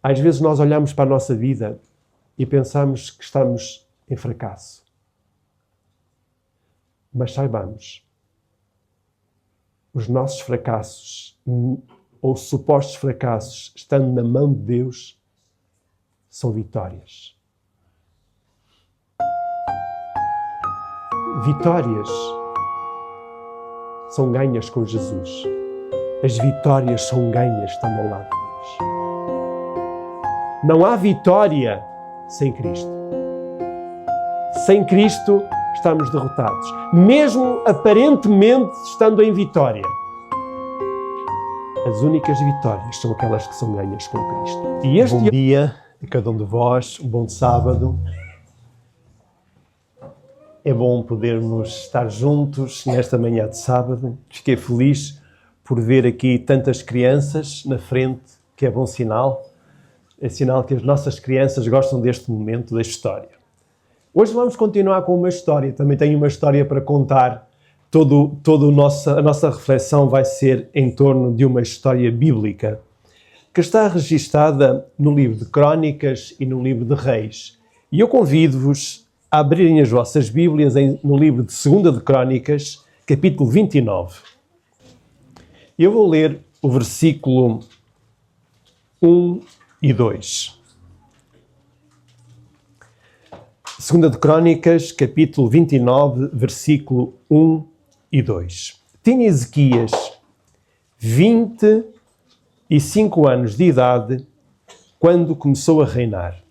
Às vezes nós olhamos para a nossa vida e pensamos que estamos em fracasso. Mas saibamos, os nossos fracassos, ou supostos fracassos, estando na mão de Deus, são vitórias. Vitórias são ganhas com Jesus. As vitórias são ganhas estando ao lado de Deus. Não há vitória sem Cristo. Sem Cristo estamos derrotados. Mesmo aparentemente estando em vitória. As únicas vitórias são aquelas que são ganhas com Cristo. E bom dia a cada um de vós, um bom sábado. É bom podermos estar juntos nesta manhã de sábado. Fiquei feliz por ver aqui tantas crianças na frente, que é bom sinal. É sinal que as nossas crianças gostam deste momento da história. Hoje vamos continuar com uma história. Também tenho uma história para contar. A nossa reflexão vai ser em torno de uma história bíblica que está registada no livro de Crónicas e no livro de Reis. E eu convido-vos a abrirem as vossas Bíblias no livro de 2 de Crónicas, capítulo 29. Eu vou ler o versículo 1 e 2. 2 de Crónicas, capítulo 29, versículo 1 e 2. Tinha Ezequias 25 anos de idade quando começou a reinar.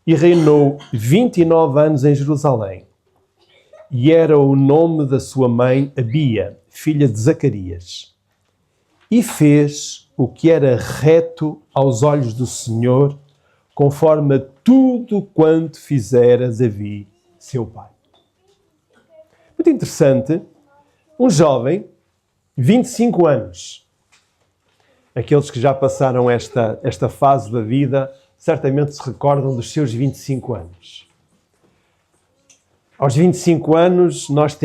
E reinou 29 anos em Jerusalém. E era o nome da sua mãe Abia, filha de Zacarias. E fez o que era reto aos olhos do Senhor, conforme a tudo quanto fizera Davi, seu pai. Muito interessante, um jovem, 25 anos. Aqueles que já passaram esta fase da vida, certamente se recordam dos seus 25 anos. Aos 25 anos nós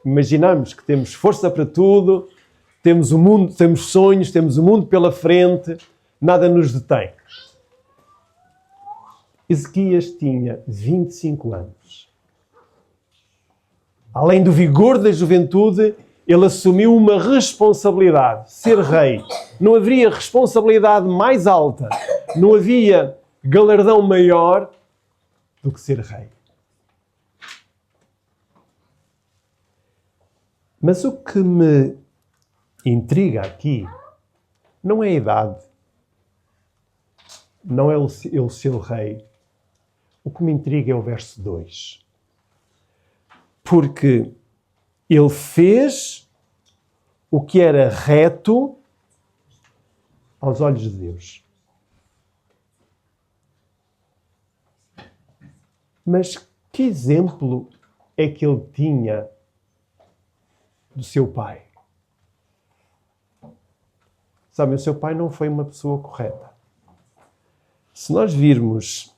imaginamos que temos força para tudo, temos o mundo, temos sonhos, temos o mundo pela frente, nada nos detém. Ezequias tinha 25 anos. Além do vigor da juventude, ele assumiu uma responsabilidade, ser rei. Não haveria responsabilidade mais alta, não havia galardão maior do que ser rei. Mas o que me intriga aqui não é a idade, não é ele ser rei. O que me intriga é o verso 2. Porque ele fez o que era reto aos olhos de Deus. Mas que exemplo é que ele tinha do seu pai? Sabem, o seu pai não foi uma pessoa correta. Se nós virmos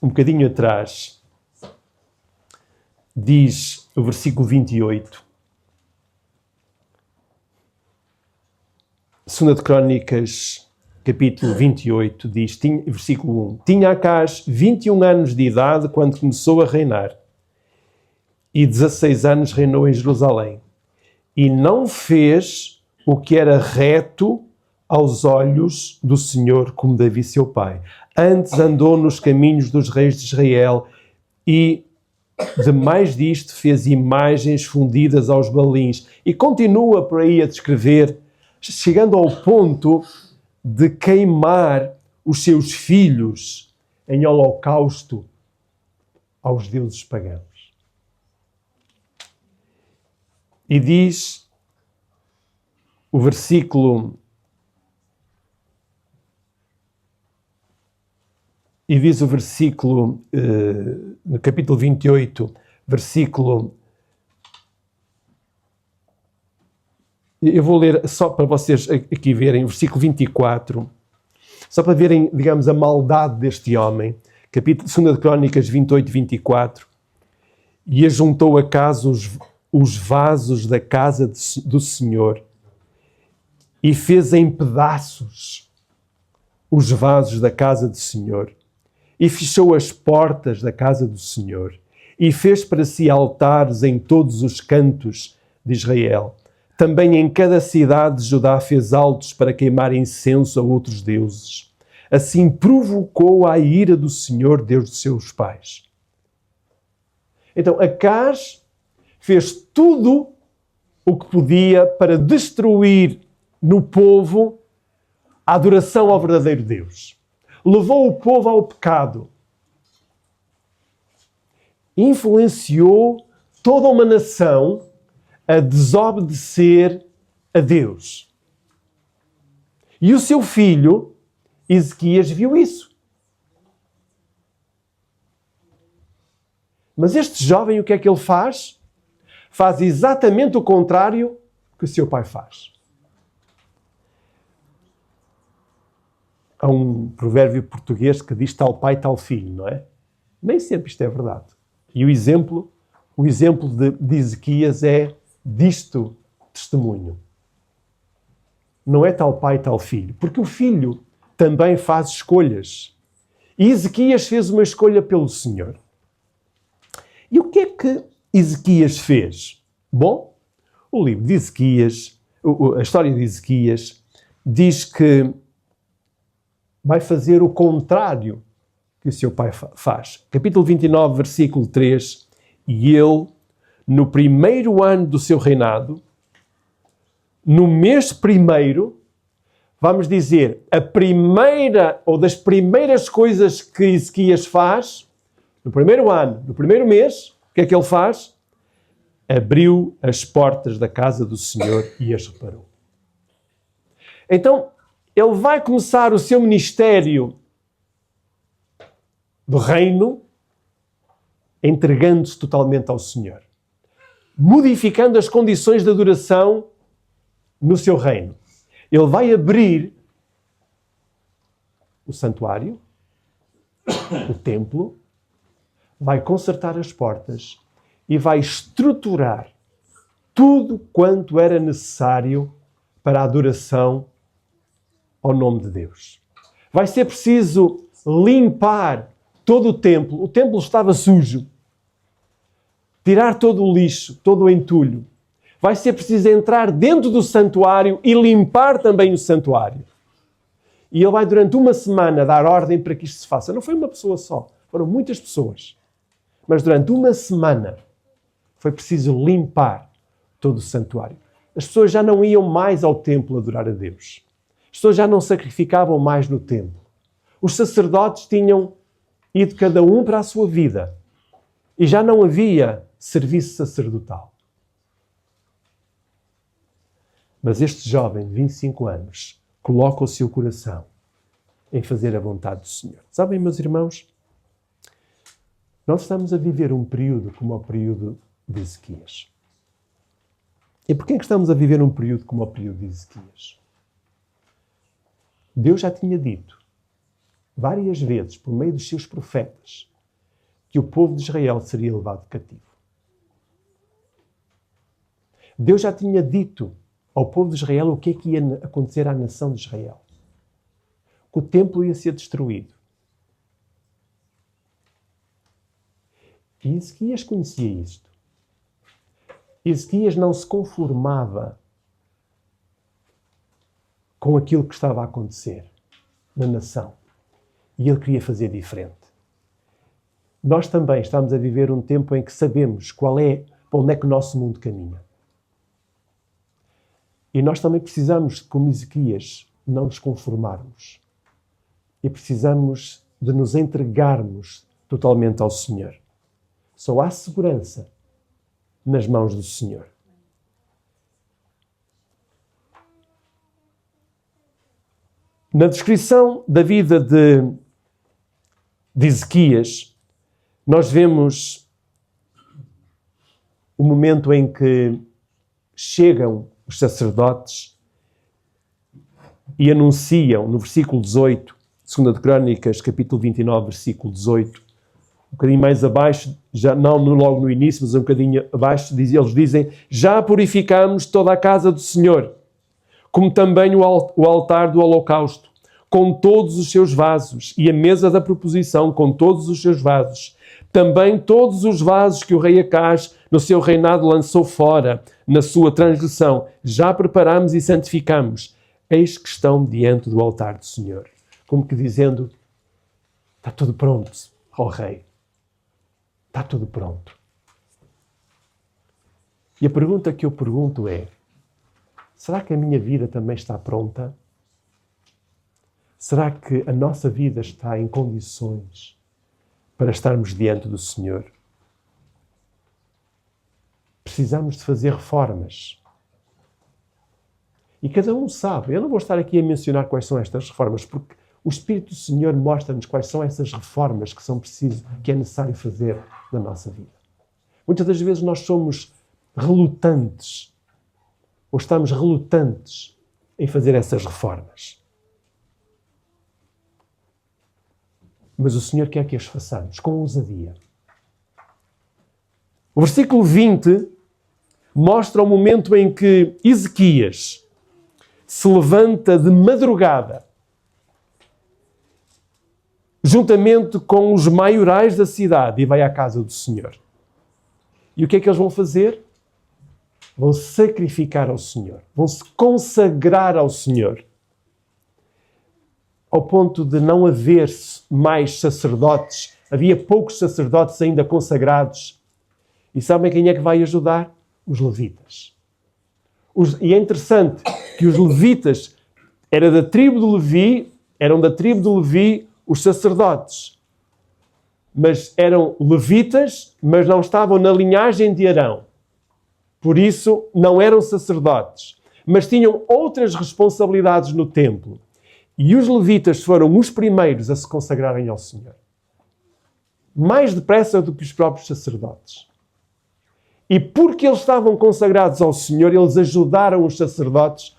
um bocadinho atrás, diz o versículo 28, 2 de Crónicas, capítulo 28, diz, versículo 1, tinha Acaz 21 anos de idade quando começou a reinar, e 16 anos reinou em Jerusalém, e não fez o que era reto aos olhos do Senhor, como Davi seu pai. Antes andou nos caminhos dos reis de Israel, e demais disto fez imagens fundidas aos balins. E continua por aí a descrever, chegando ao ponto de queimar os seus filhos em holocausto aos deuses pagãos. E diz o versículo... E diz o versículo, no capítulo 28, versículo... Eu vou ler só para vocês aqui verem, versículo 24, só para verem, digamos, a maldade deste homem. Capítulo 2 de Crónicas 28, 24. E ajuntou a casa os vasos da casa do Senhor e fez em pedaços os vasos da casa do Senhor, e fechou as portas da casa do Senhor, e fez para si altares em todos os cantos de Israel. Também em cada cidade de Judá fez altos para queimar incenso a outros deuses. Assim provocou a ira do Senhor, Deus dos seus pais. Então, Acaz fez tudo o que podia para destruir no povo a adoração ao verdadeiro Deus. Levou o povo ao pecado. Influenciou toda uma nação a desobedecer a Deus. E o seu filho, Ezequias, viu isso. Mas este jovem, o que é que ele faz? Faz exatamente o contrário que o seu pai faz. Há um provérbio português que diz tal pai, tal filho, não é? Nem sempre isto é verdade. E o exemplo de Ezequias é disto testemunho. Não é tal pai, tal filho. Porque o filho também faz escolhas. E Ezequias fez uma escolha pelo Senhor. E o que é que Ezequias fez? Bom, o livro de Ezequias, a história de Ezequias, diz que vai fazer o contrário que o seu pai faz. Capítulo 29, versículo 3. E ele, no primeiro ano do seu reinado, no mês primeiro, vamos dizer, a primeira ou das primeiras coisas que Ezequias faz, no primeiro ano, no primeiro mês, o que é que ele faz? Abriu as portas da casa do Senhor e as reparou. Então, ele vai começar o seu ministério do reino entregando-se totalmente ao Senhor, modificando as condições de adoração no seu reino. Ele vai abrir o santuário, o templo, vai consertar as portas e vai estruturar tudo quanto era necessário para a adoração ao nome de Deus. Vai ser preciso limpar todo o templo. O templo estava sujo. Tirar todo o lixo, todo o entulho. Vai ser preciso entrar dentro do santuário e limpar também o santuário. E ele vai durante uma semana dar ordem para que isto se faça. Não foi uma pessoa só, foram muitas pessoas. Mas durante uma semana foi preciso limpar todo o santuário. As pessoas já não iam mais ao templo adorar a Deus. As pessoas já não sacrificavam mais no templo. Os sacerdotes tinham ido cada um para a sua vida. E já não havia serviço sacerdotal. Mas este jovem de 25 anos coloca o seu coração em fazer a vontade do Senhor. Sabem, meus irmãos, nós estamos a viver um período como o período de Ezequias. E porquê é que estamos a viver um período como o período de Ezequias? Deus já tinha dito várias vezes, por meio dos seus profetas, que o povo de Israel seria levado cativo. Deus já tinha dito ao povo de Israel o que é que ia acontecer à nação de Israel. Que o templo ia ser destruído. E Ezequias conhecia isto. Ezequias não se conformava com aquilo que estava a acontecer na nação. E ele queria fazer diferente. Nós também estamos a viver um tempo em que sabemos para onde é que o nosso mundo caminha. E nós também precisamos, como Ezequias, não nos conformarmos. E precisamos de nos entregarmos totalmente ao Senhor. Só há segurança nas mãos do Senhor. Na descrição da vida de Ezequias, nós vemos o momento em que chegam os sacerdotes e anunciam, no versículo 18, 2 de Crônicas, capítulo 29, versículo 18, um bocadinho mais abaixo, já não logo no início, mas um bocadinho abaixo, eles dizem: já purificamos toda a casa do Senhor, como também o altar do holocausto, com todos os seus vasos, e a mesa da proposição com todos os seus vasos. Também todos os vasos que o rei Acaz, no seu reinado, lançou fora, na sua transgressão, já preparamos e santificamos. Eis que estão diante do altar do Senhor. Como que dizendo, está tudo pronto, ó rei. Está tudo pronto. E a pergunta que eu pergunto é, será que a minha vida também está pronta? Será que a nossa vida está em condições para estarmos diante do Senhor? Precisamos de fazer reformas. E cada um sabe. Eu não vou estar aqui a mencionar quais são estas reformas, porque o Espírito do Senhor mostra-nos quais são essas reformas que é necessário fazer na nossa vida. Muitas das vezes nós somos relutantes, ou estamos relutantes em fazer essas reformas. Mas o Senhor quer que as façamos com ousadia. O versículo 20 mostra o momento em que Ezequias se levanta de madrugada, juntamente com os maiorais da cidade, e vai à casa do Senhor. E o que é que eles vão fazer? Vão sacrificar ao Senhor. Vão se consagrar ao Senhor. Ao ponto de não haver mais sacerdotes. Havia poucos sacerdotes ainda consagrados. E sabem quem é que vai ajudar? Os levitas. E é interessante que os levitas eram da tribo de Levi os sacerdotes. Mas eram levitas, mas não estavam na linhagem de Arão. Por isso, não eram sacerdotes. Mas tinham outras responsabilidades no templo. E os levitas foram os primeiros a se consagrarem ao Senhor. Mais depressa do que os próprios sacerdotes. E porque eles estavam consagrados ao Senhor, eles ajudaram os sacerdotes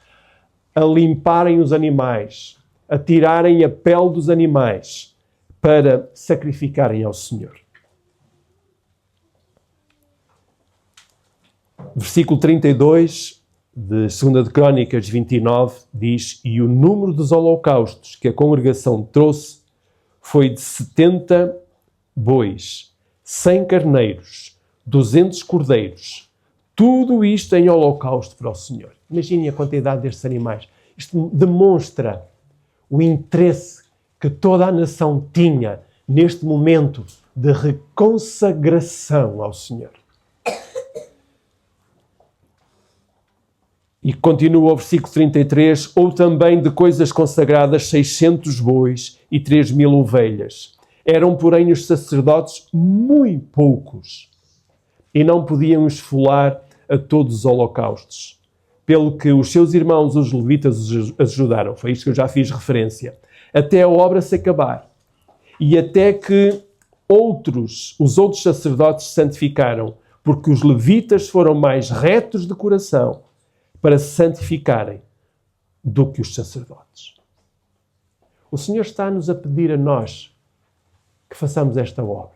a limparem os animais, a tirarem a pele dos animais para sacrificarem ao Senhor. Versículo 32 de 2 de Crônicas 29 diz: E o número dos holocaustos que a congregação trouxe foi de 70 bois, 100 carneiros, 200 cordeiros. Tudo isto em holocausto para o Senhor. Imaginem a quantidade destes animais. Isto demonstra o interesse que toda a nação tinha neste momento de reconsagração ao Senhor. E continua o versículo 33, ou também de coisas consagradas 600 bois e 3.000 ovelhas. Eram, porém, os sacerdotes muito poucos e não podiam esfolar a todos os holocaustos. Pelo que os seus irmãos, os levitas, os ajudaram. Foi isto que eu já fiz referência. Até a obra se acabar. E até que os outros sacerdotes se santificaram, porque os levitas foram mais retos de coração para se santificarem do que os sacerdotes. O Senhor está-nos a pedir a nós que façamos esta obra,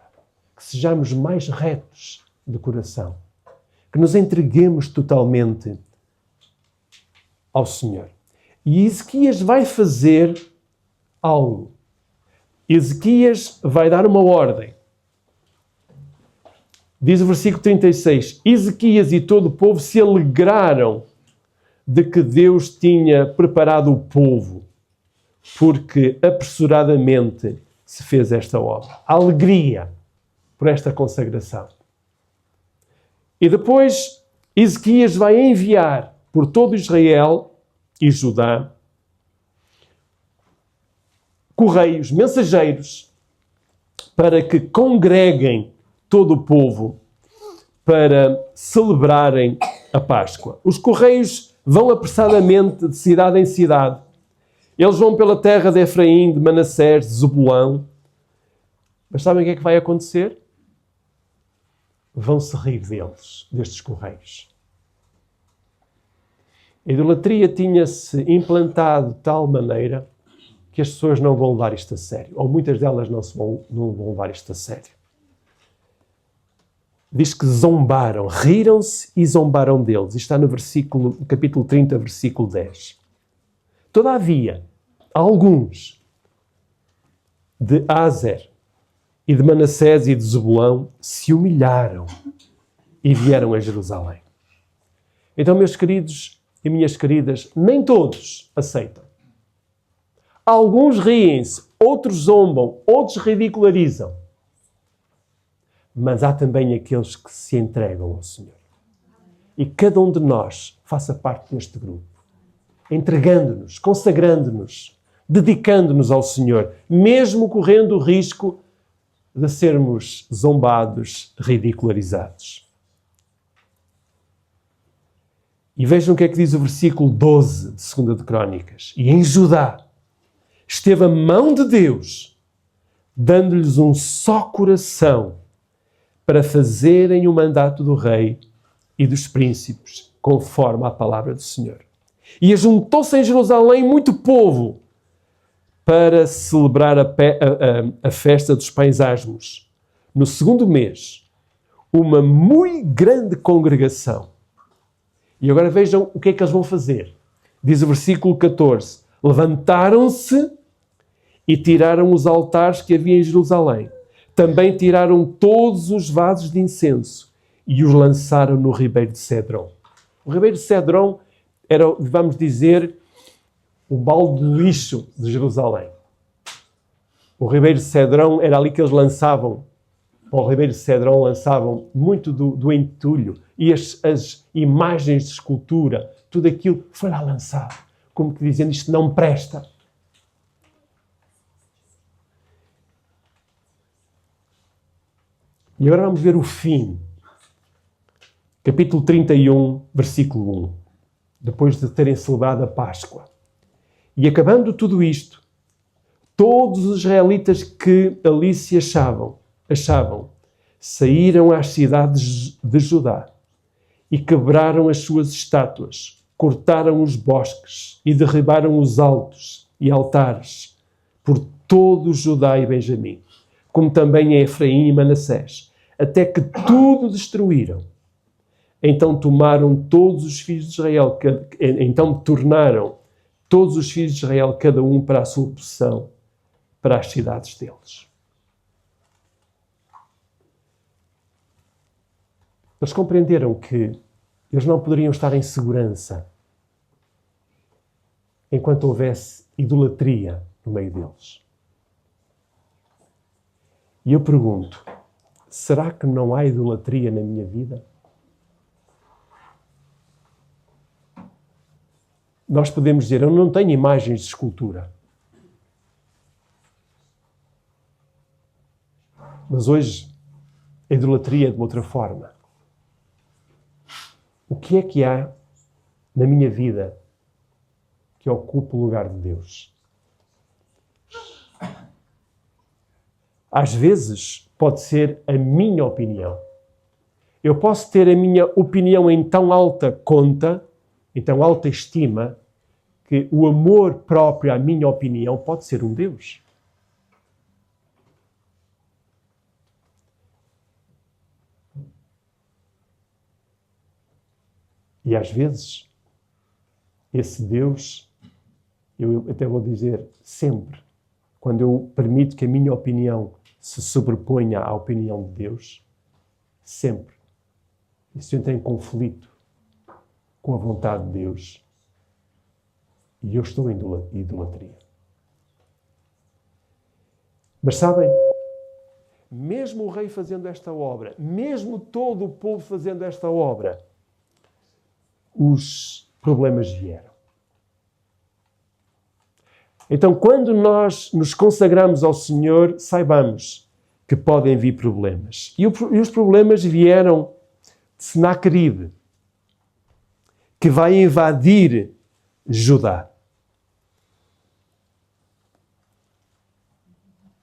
que sejamos mais retos de coração, que nos entreguemos totalmente ao Senhor. E Ezequias vai fazer algo. Ezequias vai dar uma ordem. Diz o versículo 36, Ezequias e todo o povo se alegraram de que Deus tinha preparado o povo, porque apressuradamente se fez esta obra. A alegria por esta consagração. E depois Ezequias vai enviar por todo Israel e Judá correios, mensageiros, para que congreguem todo o povo para celebrarem a Páscoa. Os correios vão apressadamente de cidade em cidade. Eles vão pela terra de Efraim, de Manassés, de Zebulão. Mas sabem o que é que vai acontecer? Vão-se rir deles, destes correios. A idolatria tinha-se implantado de tal maneira que as pessoas não vão levar isto a sério. Ou muitas delas não vão levar isto a sério. Diz que zombaram, riram-se e zombaram deles. Isto está no capítulo 30, versículo 10. Todavia, alguns de Azer e de Manassés e de Zebulão se humilharam e vieram a Jerusalém. Então, meus queridos e minhas queridas, nem todos aceitam. Alguns riem-se, outros zombam, outros ridicularizam. Mas há também aqueles que se entregam ao Senhor. E cada um de nós faça parte deste grupo, entregando-nos, consagrando-nos, dedicando-nos ao Senhor, mesmo correndo o risco de sermos zombados, ridicularizados. E vejam o que é que diz o versículo 12 de 2 de Crónicas. E em Judá esteve a mão de Deus, dando-lhes um só coração para fazerem o mandato do rei e dos príncipes, conforme a palavra do Senhor. E ajuntou-se em Jerusalém muito povo para celebrar a festa dos pães asmos. No 2º mês, uma muito grande congregação. E agora vejam o que é que eles vão fazer. Diz o versículo 14. Levantaram-se e tiraram os altares que havia em Jerusalém. Também tiraram todos os vasos de incenso e os lançaram no ribeiro de Cedron. O ribeiro de Cedron era, vamos dizer, o balde de lixo de Jerusalém. O ribeiro de Cedron era ali que eles lançavam. Para o ribeiro de Cedron lançavam muito do entulho e as imagens de escultura, tudo aquilo foi lá lançado. Como que dizendo, isto não presta. E agora vamos ver o fim. Capítulo 31, versículo 1. Depois de terem celebrado a Páscoa. E acabando tudo isto, todos os israelitas que ali se achavam, saíram às cidades de Judá e quebraram as suas estátuas, cortaram os bosques e derribaram os altos e altares por todo o Judá e Benjamim, como também em Efraim e Manassés, até que tudo destruíram. Então tornaram todos os filhos de Israel, cada um para a sua possessão, para as cidades deles. Eles compreenderam que eles não poderiam estar em segurança enquanto houvesse idolatria no meio deles. E eu pergunto, será que não há idolatria na minha vida? Nós podemos dizer, eu não tenho imagens de escultura. Mas hoje, a idolatria é de outra forma. O que é que há na minha vida que ocupa o lugar de Deus? Às vezes, pode ser a minha opinião. Eu posso ter a minha opinião em tão alta conta, em tão alta estima, que o amor próprio à minha opinião pode ser um Deus. E às vezes, esse Deus, eu até vou dizer sempre, quando eu permito que a minha opinião se sobreponha à opinião de Deus, sempre, isso entra em conflito com a vontade de Deus. E eu estou em idolatria. Mas sabem, mesmo o rei fazendo esta obra, mesmo todo o povo fazendo esta obra, os problemas vieram. Então, quando nós nos consagramos ao Senhor, saibamos que podem vir problemas. E os problemas vieram de Senaqueribe, que vai invadir Judá.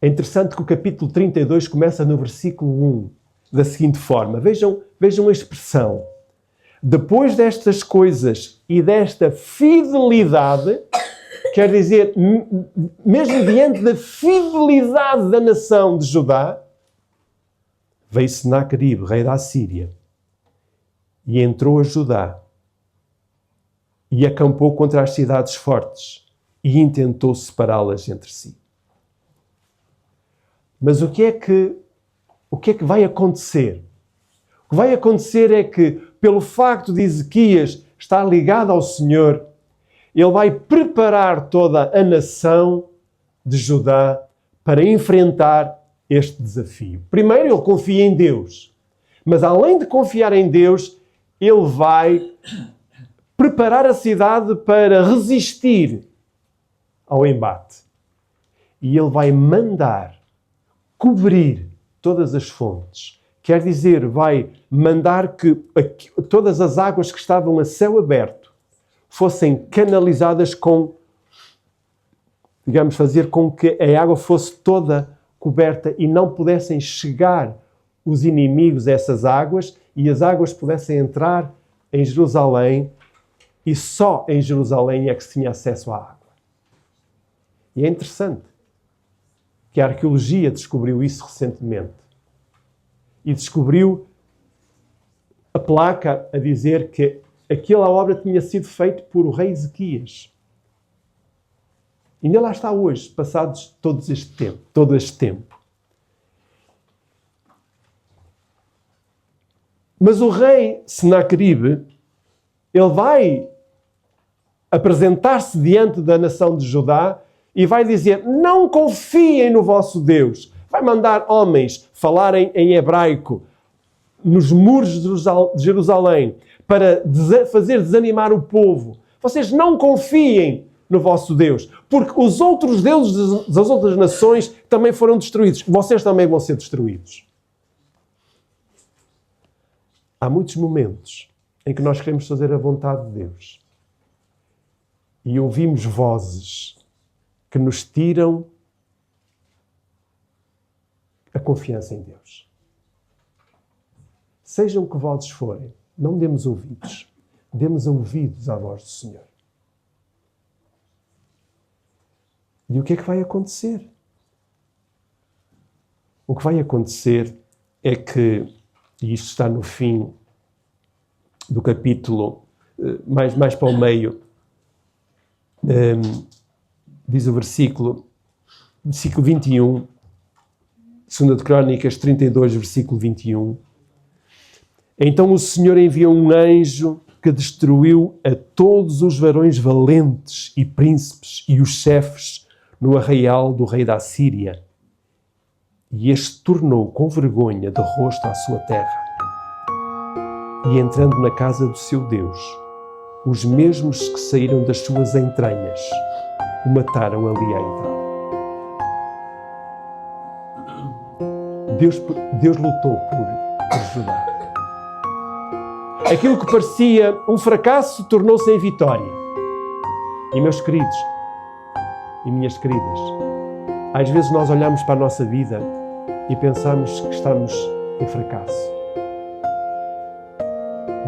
É interessante que o capítulo 32 começa no versículo 1, da seguinte forma. Vejam a expressão. Depois destas coisas e desta fidelidade, quer dizer, mesmo diante da fidelidade da nação de Judá, veio Senaqueribe, rei da Assíria, e entrou a Judá e acampou contra as cidades fortes e intentou separá-las entre si. Mas o que é que vai acontecer? O que vai acontecer é que, pelo facto de Ezequias estar ligado ao Senhor, ele vai preparar toda a nação de Judá para enfrentar este desafio. Primeiro, ele confia em Deus. Mas além de confiar em Deus, ele vai preparar a cidade para resistir ao embate. E ele vai mandar cobrir todas as fontes. Quer dizer, vai mandar que todas as águas que estavam a céu aberto fossem canalizadas fazer com que a água fosse toda coberta e não pudessem chegar os inimigos a essas águas e as águas pudessem entrar em Jerusalém e só em Jerusalém é que se tinha acesso à água. E é interessante que a arqueologia descobriu isso recentemente. E descobriu a placa a dizer que aquela obra tinha sido feita por o rei Ezequias. E ainda lá está hoje, passados todo este tempo. Mas o rei Senaqueribe, ele vai apresentar-se diante da nação de Judá e vai dizer, não confiem no vosso Deus. Vai mandar homens falarem em hebraico nos muros de Jerusalém para fazer desanimar o povo. Vocês não confiem no vosso Deus, porque os outros deuses das outras nações também foram destruídos. Vocês também vão ser destruídos. Há muitos momentos em que nós queremos fazer a vontade de Deus e ouvimos vozes que nos tiram a confiança em Deus. Sejam que vozes forem, não demos ouvidos. Demos ouvidos à voz do Senhor. E o que é que vai acontecer? O que vai acontecer é que, e isto está no fim do capítulo, mais para o meio, diz o versículo 21, 2 de Crónicas 32, versículo 21. Então o Senhor enviou um anjo que destruiu a todos os varões valentes e príncipes e os chefes no arraial do rei da Assíria. E este tornou com vergonha de rosto à sua terra. E entrando na casa do seu Deus, os mesmos que saíram das suas entranhas o mataram ali à entrada. Deus lutou por Judá. Aquilo que parecia um fracasso tornou-se em vitória. E meus queridos e minhas queridas, às vezes nós olhamos para a nossa vida e pensamos que estamos em fracasso.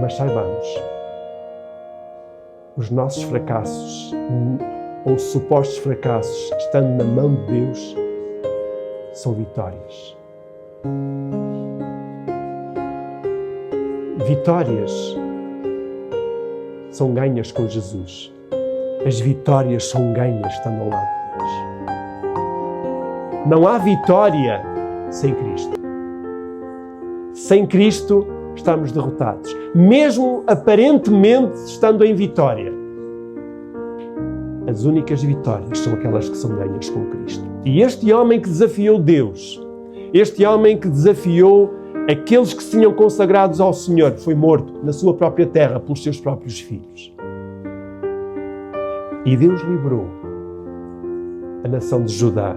Mas saibamos, os nossos fracassos, ou supostos fracassos, estando na mão de Deus, são vitórias. Vitórias são ganhas com Jesus. As vitórias são ganhas estando ao lado de Deus. Não há vitória sem Cristo. Sem Cristo estamos derrotados. Mesmo aparentemente estando em vitória. As únicas vitórias são aquelas que são ganhas com Cristo. E este homem que desafiou Deus, este homem que desafiou aqueles que se tinham consagrados ao Senhor, foi morto na sua própria terra pelos seus próprios filhos. E Deus livrou a nação de Judá.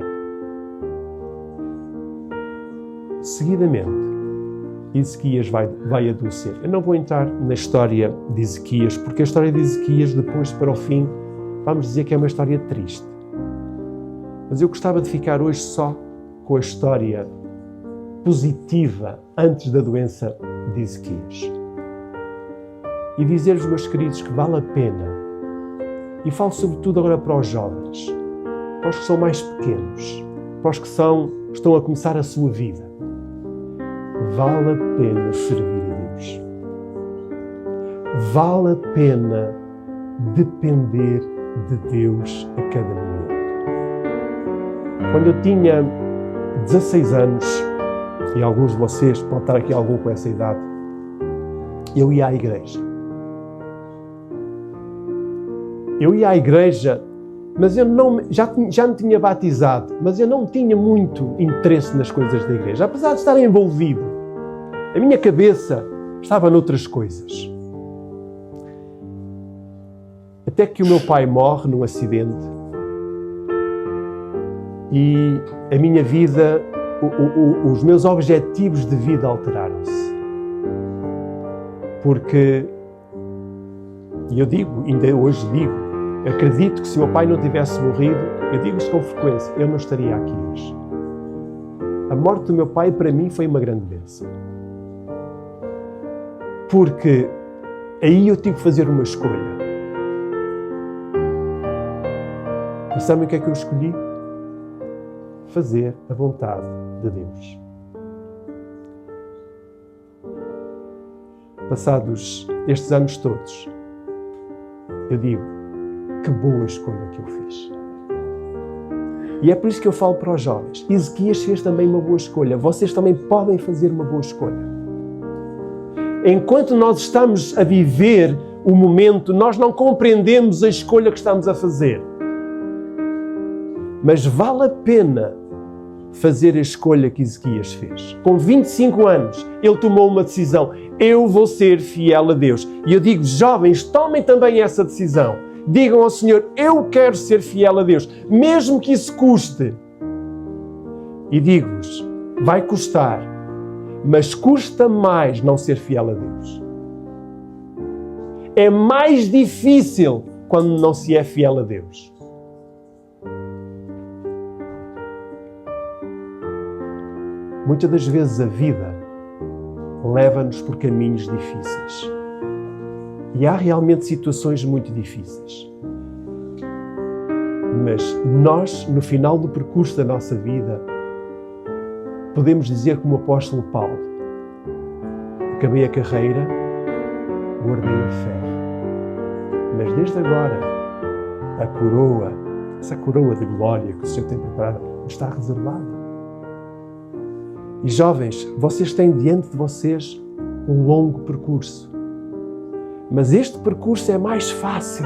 Seguidamente, Ezequias vai adoecer. Eu não vou entrar na história de Ezequias, porque a história de Ezequias, depois para o fim, vamos dizer que é uma história triste. Mas eu gostava de ficar hoje só com a história positiva antes da doença de Ezequias. E dizer-vos, meus queridos, que vale a pena, e falo sobretudo agora para os jovens, para os que são mais pequenos, para os que estão a começar a sua vida, vale a pena servir a Deus. Vale a pena depender de Deus a cada momento. Quando eu tinha 16 anos, e alguns de vocês, pode estar aqui algum com essa idade, eu ia à igreja. Mas eu já me tinha batizado, mas eu não tinha muito interesse nas coisas da igreja. Apesar de estar envolvido, a minha cabeça estava noutras coisas. Até que o meu pai morre num acidente e a minha vida, os meus objetivos de vida alteraram-se. Porque, e eu digo, ainda hoje digo, acredito que se o meu pai não tivesse morrido, eu digo isto com frequência, eu não estaria aqui hoje. A morte do meu pai, para mim, foi uma grande bênção. Porque aí eu tive que fazer uma escolha. E sabem o que é que eu escolhi? Fazer a vontade de Deus. Passados estes anos todos, eu digo, que boa escolha que eu fiz. E é por isso que eu falo para os jovens. Ezequias fez também uma boa escolha. Vocês também podem fazer uma boa escolha. Enquanto nós estamos a viver o momento, nós não compreendemos a escolha que estamos a fazer. Mas vale a pena fazer a escolha que Ezequias fez. Com 25 anos, ele tomou uma decisão. Eu vou ser fiel a Deus. E eu digo, jovens, tomem também essa decisão. Digam ao Senhor, eu quero ser fiel a Deus, mesmo que isso custe. E digo-vos, vai custar, mas custa mais não ser fiel a Deus. É mais difícil quando não se é fiel a Deus. Muitas das vezes a vida leva-nos por caminhos difíceis. E há realmente situações muito difíceis. Mas nós, no final do percurso da nossa vida, podemos dizer como o apóstolo Paulo, acabei a carreira, guardei a fé. Mas desde agora, a coroa, essa coroa de glória que o Senhor tem preparado, está reservada. E jovens, vocês têm diante de vocês um longo percurso. Mas este percurso é mais fácil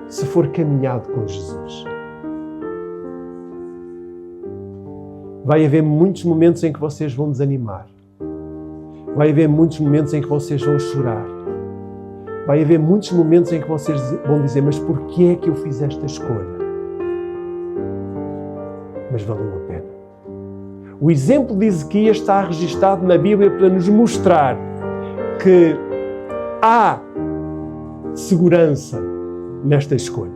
se for caminhado com Jesus. Vai haver muitos momentos em que vocês vão desanimar. Vai haver muitos momentos em que vocês vão chorar. Vai haver muitos momentos em que vocês vão dizer, mas porquê é que eu fiz esta escolha? Mas valeu a pena. O exemplo de Ezequias está registado na Bíblia para nos mostrar que há segurança nesta escolha.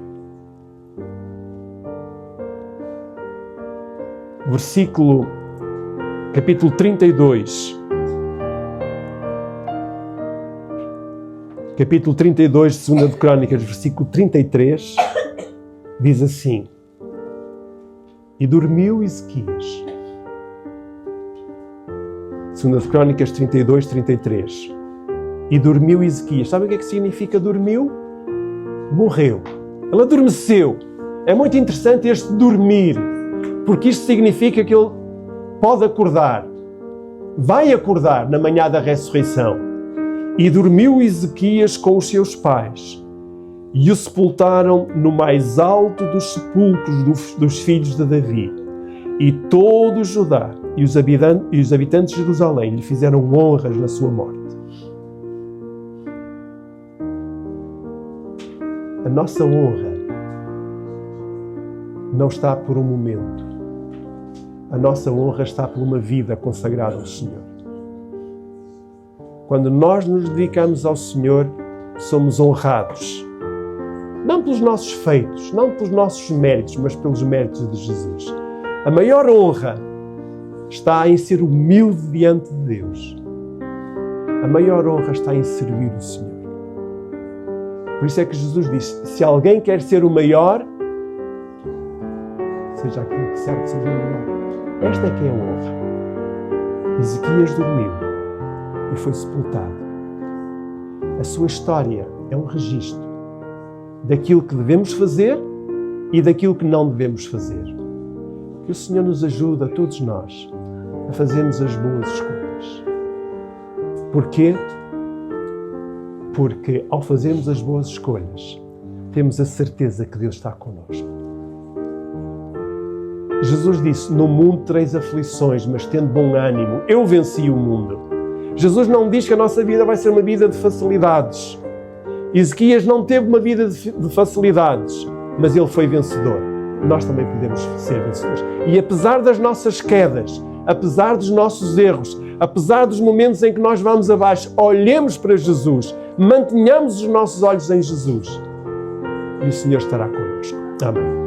Capítulo 32. Capítulo 32 de 2 de Crônicas, versículo 33, diz assim: E dormiu Ezequias. 2 de Crônicas 32, 33. E dormiu Ezequias. Sabe o que é que significa dormiu? Morreu. Ele adormeceu. É muito interessante este dormir, porque isto significa que ele pode acordar. Vai acordar na manhã da ressurreição. E dormiu Ezequias com os seus pais. E o sepultaram no mais alto dos sepulcros dos filhos de Davi. E todo Judá e os habitantes de Jerusalém lhe fizeram honras na sua morte. A nossa honra não está por um momento. A nossa honra está por uma vida consagrada ao Senhor. Quando nós nos dedicamos ao Senhor, somos honrados. Não pelos nossos feitos, não pelos nossos méritos, mas pelos méritos de Jesus. A maior honra está em ser humilde diante de Deus. A maior honra está em servir o Senhor. Por isso é que Jesus disse, se alguém quer ser o maior, seja aquilo que serve, seja o maior. Esta é que é a honra. Ezequias dormiu e foi sepultado. A sua história é um registro daquilo que devemos fazer e daquilo que não devemos fazer. Que o Senhor nos ajude, a todos nós, a fazermos as boas escolhas. Porquê? Porque ao fazermos as boas escolhas, temos a certeza que Deus está connosco. Jesus disse, no mundo tereis aflições, mas tendo bom ânimo, eu venci o mundo. Jesus não diz que a nossa vida vai ser uma vida de facilidades. Ezequias não teve uma vida de facilidades, mas ele foi vencedor. Nós também podemos ser vencedores. E apesar das nossas quedas, apesar dos nossos erros, apesar dos momentos em que nós vamos abaixo, olhemos para Jesus, mantenhamos os nossos olhos em Jesus e o Senhor estará connosco. Amém.